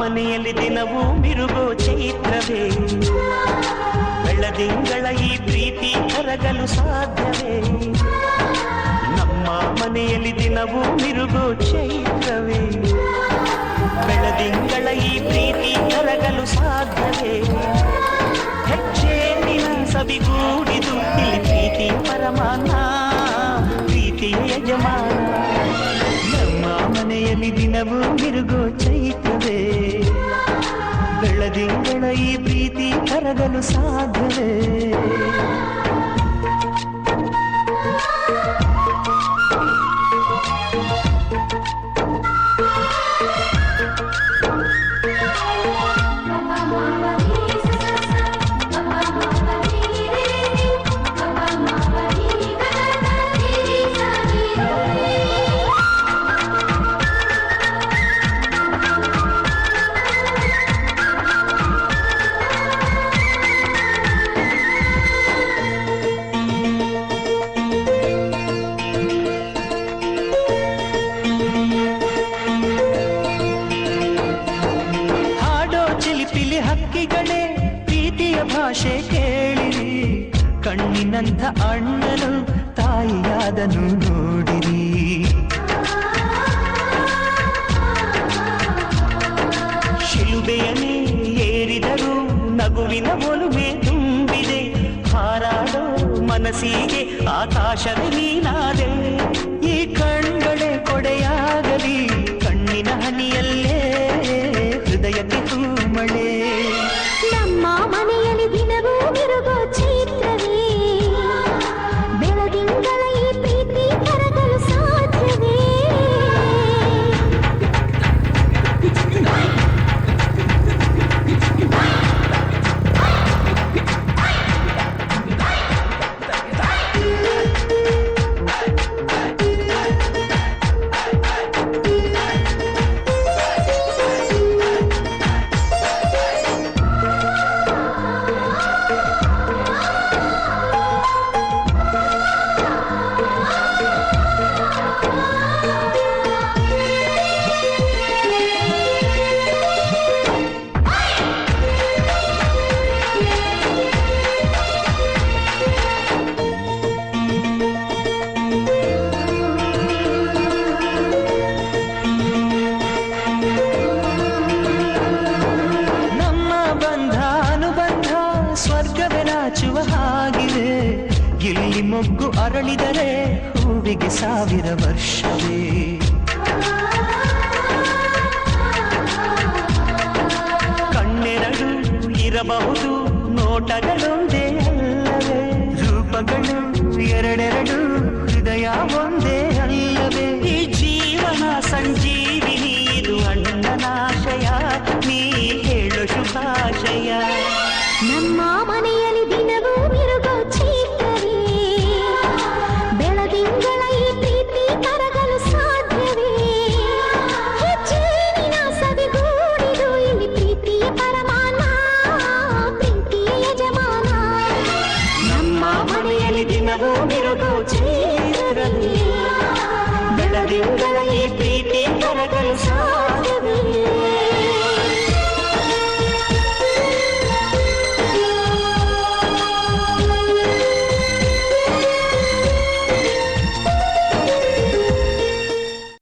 ಮನೆಯಲ್ಲಿ ದಿನವೂ ಮಿರುಗೋ ಚೈತ್ರವೇ ಬೆಳದಿಂಗಳ ಈ ಪ್ರೀತಿ ಕರಗಲು ಸಾಧ್ಯವೇ ನಮ್ಮ ಮನೆಯಲ್ಲಿ ದಿನವೂ ಮಿರುಗೋ ಚೈತ್ರವೇ ಬೆಳದಿಂಗಳ ಈ ಪ್ರೀತಿ ಕರಗಲು ಸಾಧ್ಯವೇ ಹೆಚ್ಚೇನಿನ ಸವಿಗೂಡಿದು ಇಲ್ಲಿ ಪ್ರೀತಿ ಪರಮಾನ ಪ್ರೀತಿಯ ಯಜಮಾನ ನಮ್ಮ ಮನೆಯಲ್ಲಿ ದಿನವೂ ಮಿರುಗೋ ಚೈತ್ರವೇ ಬೆಳದಿಂಗಳ ಈ ಪ್ರೀತಿ ಕರಗಲು ಸಾಧ್ಯವೇ ಹಕ್ಕಿಗಳೇ ಪ್ರೀತಿಯ ಭಾಷೆ ಕೇಳಿರಿ ಕಣ್ಣಿನಂಥ ಅಣ್ಣನು ತಾಯಿಯಾದನು ನೋಡಿರಿ ಶಿಲುಬೆಯನೇ ಏರಿದರು ನಗುವಿನ ಒಲುಮೆ ತುಂಬಿದೆ ಹಾರಾಡೋ ಮನಸ್ಸಿಗೆ ಆಕಾಶವೇ ನೀನಾದೆ ಈ ಕಣ್ಗಳೇ ಕೊಡೆಯಾಗಲಿ ಕಣ್ಣಿನ ಹನಿಯಲ್ಲೇ ಹೃದಯಕ್ಕೆ ಹೂಮಳೆ ನಮ್ಮ ಮನೆಯಲ್ಲಿ ದಿನವೂ ಮಿರುಗೋ ಚೈತ್ರವೇ ಬೆಳದಿಂಗಳ ಈ ಪ್ರೀತಿ ಕರಗಲು ಸಾಧ್ಯವೇ ಹಾಗಿದೆ ಇಲ್ಲಿ ಮೊಗ್ಗು ಅರಳಿದರೆ ಹೂವಿಗೆ 1000 ವರ್ಷವೇ ಕಣ್ಣೆರಡು ಇರಬಹುದು ನೋಟಗಳೊಂದೇ ಅಲ್ಲವೇ ರೂಪಗಳು ಎರಡೆರಡು ಹೃದಯ ಒಂದೇ ಅಲ್ಲವೇ ಈ ಜೀವನ ಸಂಜೀವಿನಿ ಇದು ಅಣ್ಣನಾಶಯ ನೀ ಹೇಳು ಶುಭಾಶಯ ನಮ್ಮ ಮನೆಯಲ್ಲಿ ದಿನವೂ ಮಿರುಗೋ ಚೈತ್ರವೇ ಬೆಳದಿಂಗಳ ಈ ಪ್ರೀತಿ ಕರಗಲು ಸಾಧ್ಯವೇ ಹೆಚ್ಚೇನಿನ ಸವಿಗೂಡಿದು ಇಲ್ಲಿ ಪ್ರೀತಿಯ ಪರಮಾನ ಪ್ರೀತಿಯ ಯಜಮಾನ ನಮ್ಮ ಮನೆಯಲ್ಲಿ ದಿನವೂ ಮಿರುಗೋ ಚೈತ್ರ